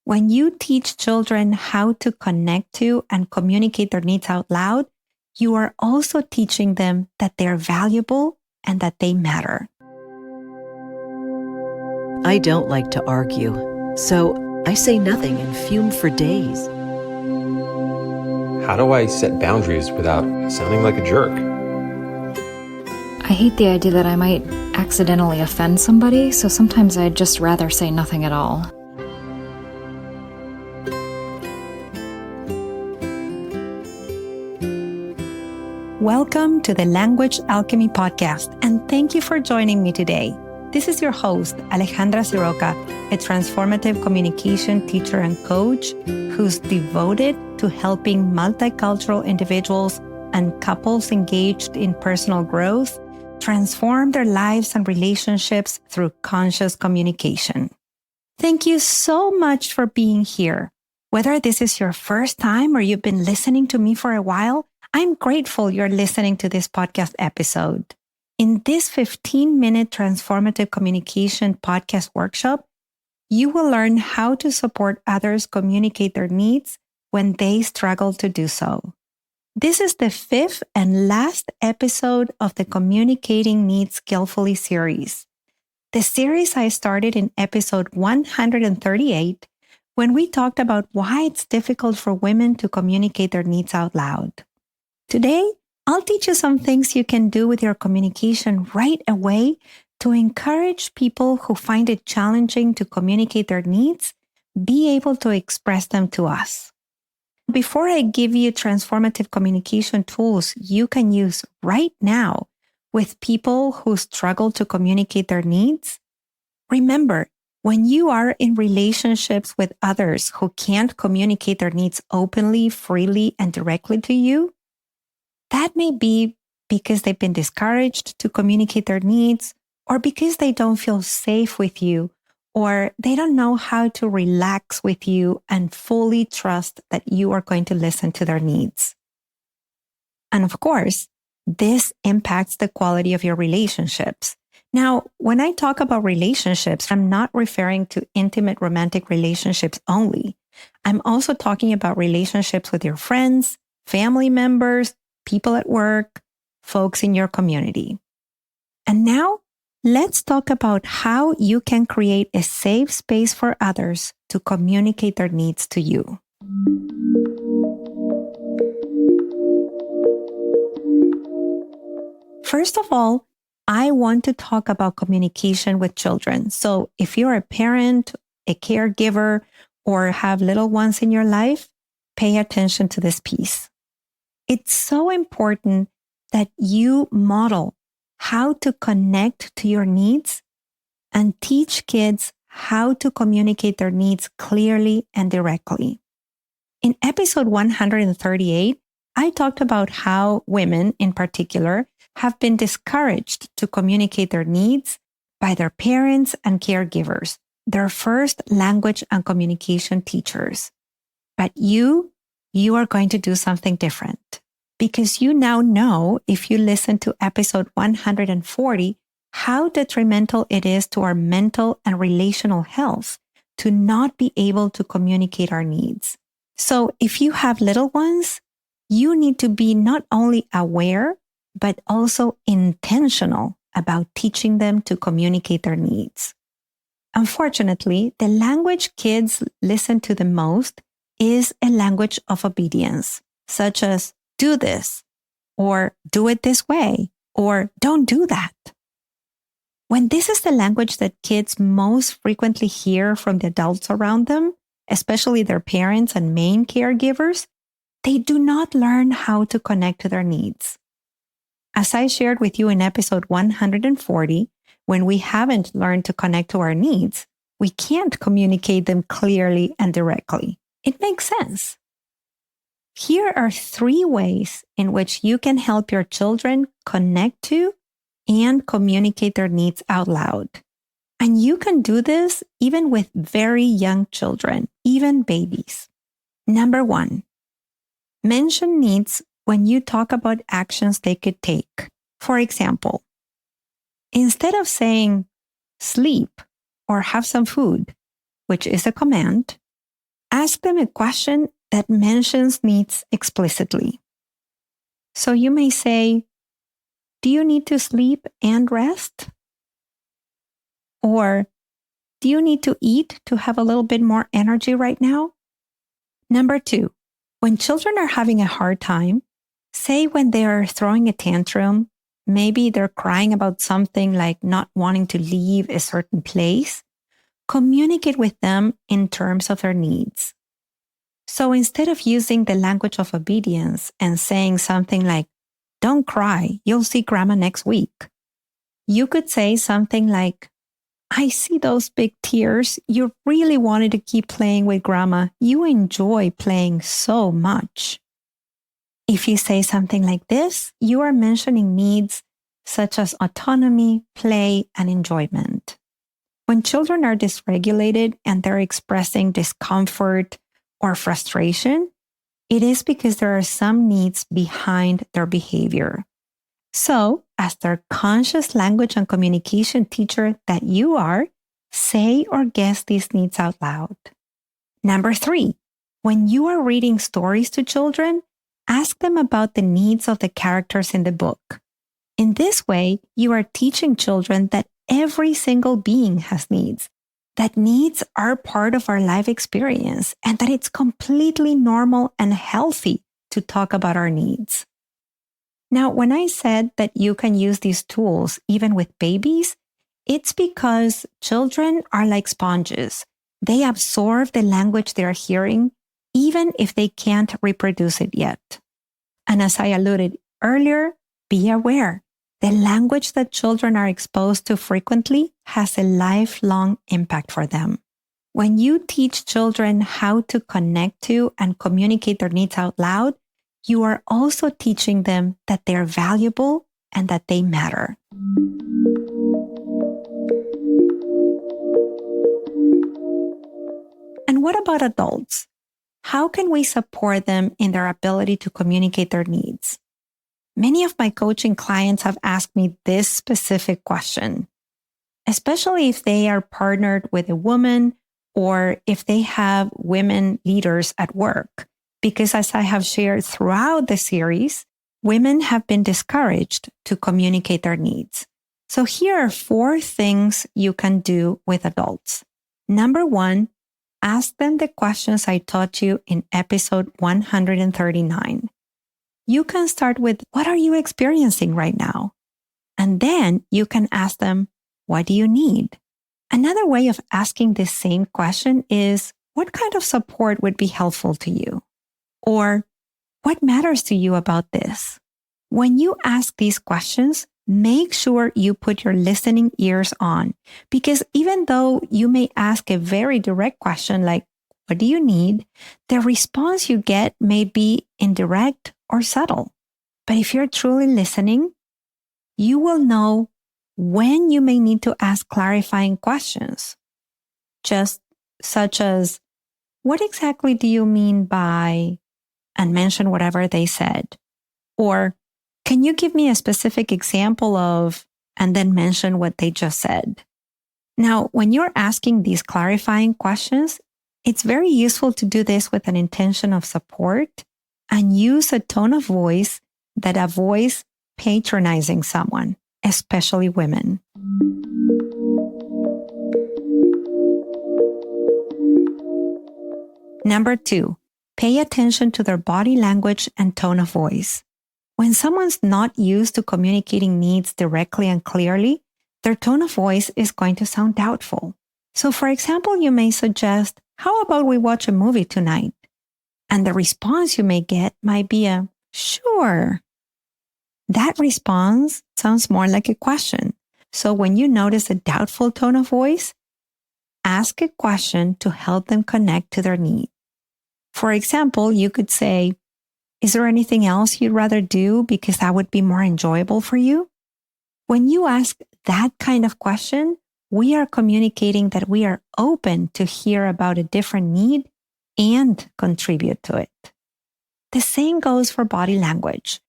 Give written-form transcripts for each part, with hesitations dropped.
When you teach children how to connect to and communicate their needs out loud, you are also teaching them that they're valuable and that they matter. I don't like to argue, so I say nothing and fume for days. How do I set boundaries without sounding like a jerk? I hate the idea that I might accidentally offend somebody, so sometimes I'd just rather say nothing at all. Welcome to the Language Alchemy Podcast, and thank you for joining me today. This is your host, Alejandra Siroka, a transformative communication teacher and coach who's devoted to helping multicultural individuals and couples engaged in personal growth transform their lives and relationships through conscious communication. Thank you so much for being here. Whether this is your first time or you've been listening to me for a while, I'm grateful you're listening to this podcast episode. In this 15-minute transformative communication podcast workshop, you will learn how to support others communicate their needs when they struggle to do so. This is the fifth and last episode of the Communicating Needs Skillfully series. The series I started in episode 138 when we talked about why it's difficult for women to communicate their needs out loud. Today, I'll teach you some things you can do with your communication right away to encourage people who find it challenging to communicate their needs, be able to express them to us. Before I give you transformative communication tools you can use right now with people who struggle to communicate their needs, remember, when you are in relationships with others who can't communicate their needs openly, freely, and directly to you, that may be because they've been discouraged to communicate their needs, or because they don't feel safe with you, or they don't know how to relax with you and fully trust that you are going to listen to their needs. And of course, this impacts the quality of your relationships. Now, when I talk about relationships, I'm not referring to intimate romantic relationships only. I'm also talking about relationships with your friends, family members, people at work, folks in your community. And now, let's talk about how you can create a safe space for others to communicate their needs to you. First of all, I want to talk about communication with children. So if you're a parent, a caregiver, or have little ones in your life, pay attention to this piece. It's so important that you model how to connect to your needs and teach kids how to communicate their needs clearly and directly. In episode 138, I talked about how women in particular have been discouraged to communicate their needs by their parents and caregivers, their first language and communication teachers. But you are going to do something different. Because you now know, if you listen to episode 140, how detrimental it is to our mental and relational health to not be able to communicate our needs. So if you have little ones, you need to be not only aware, but also intentional about teaching them to communicate their needs. Unfortunately, the language kids listen to the most is a language of obedience, such as do this, or do it this way, or don't do that. When this is the language that kids most frequently hear from the adults around them, especially their parents and main caregivers, they do not learn how to connect to their needs. As I shared with you in episode 140, when we haven't learned to connect to our needs, we can't communicate them clearly and directly. It makes sense. Here are 3 ways in which you can help your children connect to and communicate their needs out loud. And you can do this even with very young children, even babies. Number 1, mention needs when you talk about actions they could take. For example, instead of saying sleep or have some food, which is a command, Ask them a question that mentions needs explicitly. So you may say, do you need to sleep and rest? Or do you need to eat to have a little bit more energy right now? Number 2, when children are having a hard time, say when they are throwing a tantrum, maybe they're crying about something like not wanting to leave a certain place, communicate with them in terms of their needs. So instead of using the language of obedience and saying something like, don't cry, you'll see grandma next week, you could say something like, I see those big tears. You really wanted to keep playing with grandma. You enjoy playing so much. If you say something like this, you are mentioning needs such as autonomy, play, and enjoyment. When children are dysregulated and they're expressing discomfort or frustration, it is because there are some needs behind their behavior. So, as their conscious language and communication teacher that you are, say or guess these needs out loud. Number 3, when you are reading stories to children, ask them about the needs of the characters in the book. In this way, you are teaching children that every single being has needs, that needs are part of our life experience, and that it's completely normal and healthy to talk about our needs. Now, when I said that you can use these tools even with babies, it's because children are like sponges. They absorb the language they're hearing, even if they can't reproduce it yet. And as I alluded earlier, be aware. The language that children are exposed to frequently has a lifelong impact for them. When you teach children how to connect to and communicate their needs out loud, you are also teaching them that they're valuable and that they matter. And what about adults? How can we support them in their ability to communicate their needs? Many of my coaching clients have asked me this specific question, especially if they are partnered with a woman or if they have women leaders at work. Because as I have shared throughout the series, women have been discouraged to communicate their needs. So here are 4 things you can do with adults. Number 1, ask them the questions I taught you in episode 139. You can start with, what are you experiencing right now? And then you can ask them, what do you need? Another way of asking this same question is, what kind of support would be helpful to you? Or, what matters to you about this? When you ask these questions, make sure you put your listening ears on, because even though you may ask a very direct question like, what do you need? The response you get may be indirect or subtle. But if you're truly listening, you will know when you may need to ask clarifying questions, just such as, what exactly do you mean by, and mention whatever they said. Or, can you give me a specific example of, and then mention what they just said. Now, when you're asking these clarifying questions, it's very useful to do this with an intention of support and use a tone of voice that avoids patronizing someone, especially women. Number 2, pay attention to their body language and tone of voice. When someone's not used to communicating needs directly and clearly, their tone of voice is going to sound doubtful. So for example, you may suggest, how about we watch a movie tonight? And the response you may get might be a, sure. That response sounds more like a question. So when you notice a doubtful tone of voice, ask a question to help them connect to their need. For example, you could say, is there anything else you'd rather do because that would be more enjoyable for you? When you ask that kind of question, we are communicating that we are open to hear about a different need and contribute to it. The same goes for body language.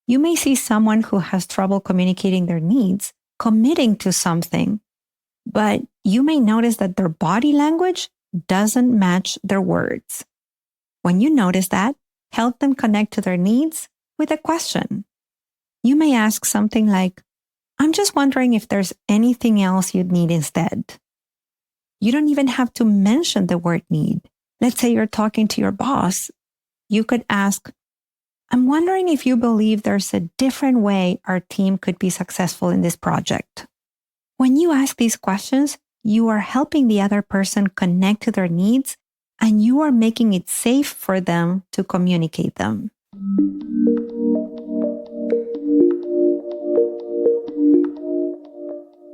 You may see someone who has trouble communicating their needs, committing to something, but you may notice that their body language doesn't match their words. When you notice that, help them connect to their needs with a question. You may ask something like, I'm just wondering if there's anything else you'd need instead. You don't even have to mention the word need. Let's say you're talking to your boss. You could ask, I'm wondering if you believe there's a different way our team could be successful in this project. When you ask these questions, you are helping the other person connect to their needs, and you are making it safe for them to communicate them.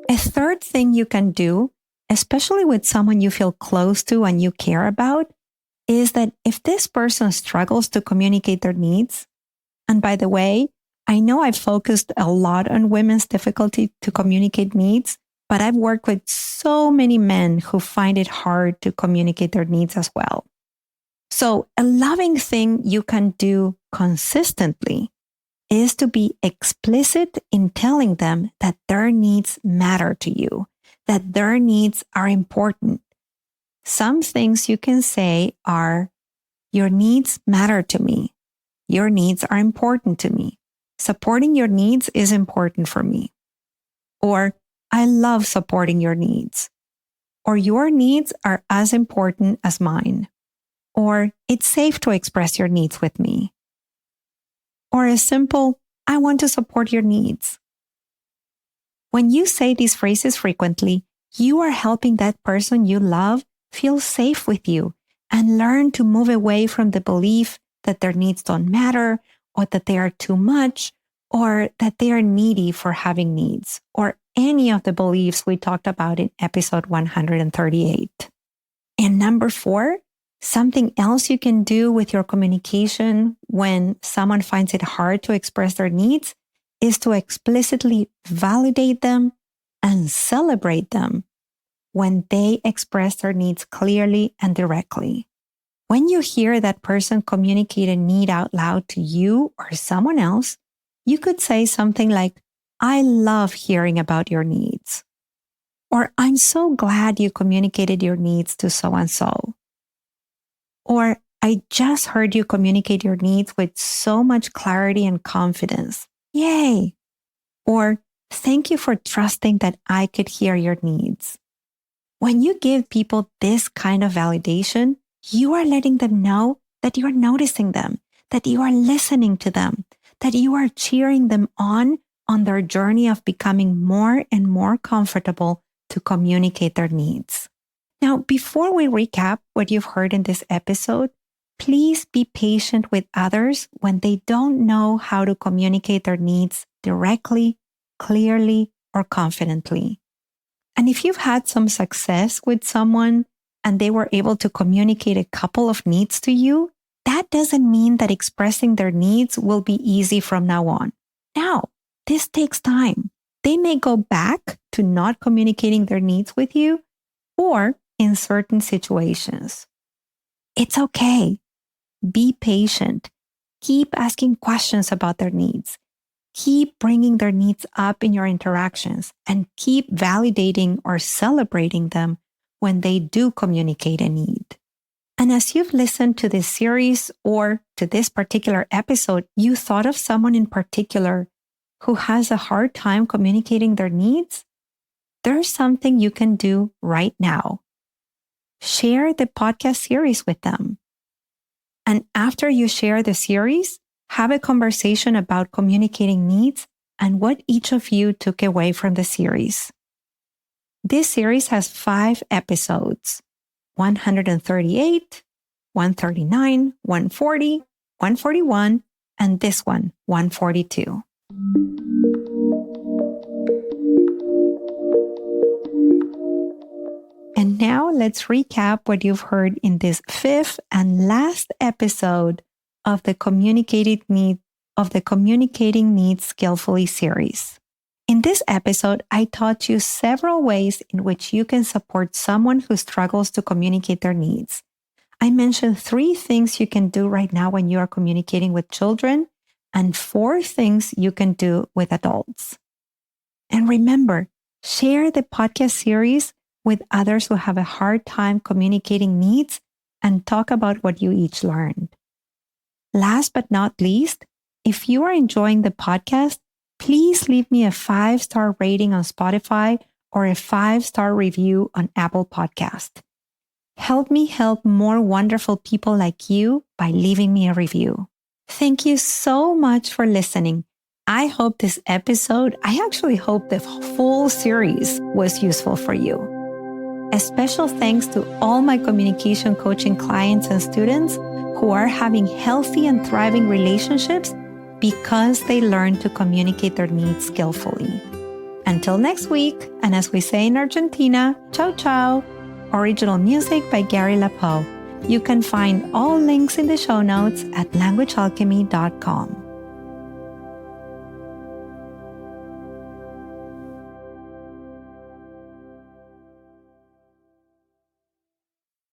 A third thing you can do, especially with someone you feel close to and you care about, is that if this person struggles to communicate their needs, and by the way, I know I've focused a lot on women's difficulty to communicate needs, but I've worked with so many men who find it hard to communicate their needs as well. So a loving thing you can do consistently is to be explicit in telling them that their needs matter to you, that their needs are important. Some things you can say are, your needs matter to me. Your needs are important to me. Supporting your needs is important for me. Or, I love supporting your needs. Or, your needs are as important as mine. Or, it's safe to express your needs with me. Or a simple, I want to support your needs. When you say these phrases frequently, you are helping that person you love feel safe with you and learn to move away from the belief that their needs don't matter, or that they are too much, or that they are needy for having needs, or any of the beliefs we talked about in episode 138. And number 4, something else you can do with your communication when someone finds it hard to express their needs is to explicitly validate them and celebrate them when they express their needs clearly and directly. When you hear that person communicate a need out loud to you or someone else, you could say something like, I love hearing about your needs. Or, I'm so glad you communicated your needs to so-and-so. Or, I just heard you communicate your needs with so much clarity and confidence. Yay! Or, thank you for trusting that I could hear your needs. When you give people this kind of validation, you are letting them know that you are noticing them, that you are listening to them, that you are cheering them on their journey of becoming more and more comfortable to communicate their needs. Now, before we recap what you've heard in this episode, please be patient with others when they don't know how to communicate their needs directly, clearly, or confidently. And if you've had some success with someone and they were able to communicate a couple of needs to you, that doesn't mean that expressing their needs will be easy from now on. Now, this takes time. They may go back to not communicating their needs with you or in certain situations. It's okay. Be patient. Keep asking questions about their needs. Keep bringing their needs up in your interactions and keep validating or celebrating them when they do communicate a need. And as you've listened to this series or to this particular episode, you thought of someone in particular who has a hard time communicating their needs? There's something you can do right now. Share the podcast series with them. And after you share the series, have a conversation about communicating needs and what each of you took away from the series. This series has 5 episodes, 138, 139, 140, 141, and this one, 142. And now let's recap what you've heard in this 5th and last episode of the Communicating Needs Skillfully series. In this episode, I taught you several ways in which you can support someone who struggles to communicate their needs. I mentioned 3 things you can do right now when you are communicating with children and 4 things you can do with adults. And remember, share the podcast series with others who have a hard time communicating needs and talk about what you each learned. Last but not least, if you are enjoying the podcast, please leave me a 5-star rating on Spotify or a 5-star review on Apple Podcast. Help me help more wonderful people like you by leaving me a review. Thank you so much for listening. I hope this episode, I actually hope the full series was useful for you. A special thanks to all my communication coaching clients and students who are having healthy and thriving relationships because they learn to communicate their needs skillfully. Until next week, and as we say in Argentina, ciao ciao. Original music by Gary LaPoe. You can find all links in the show notes at languagealchemy.com.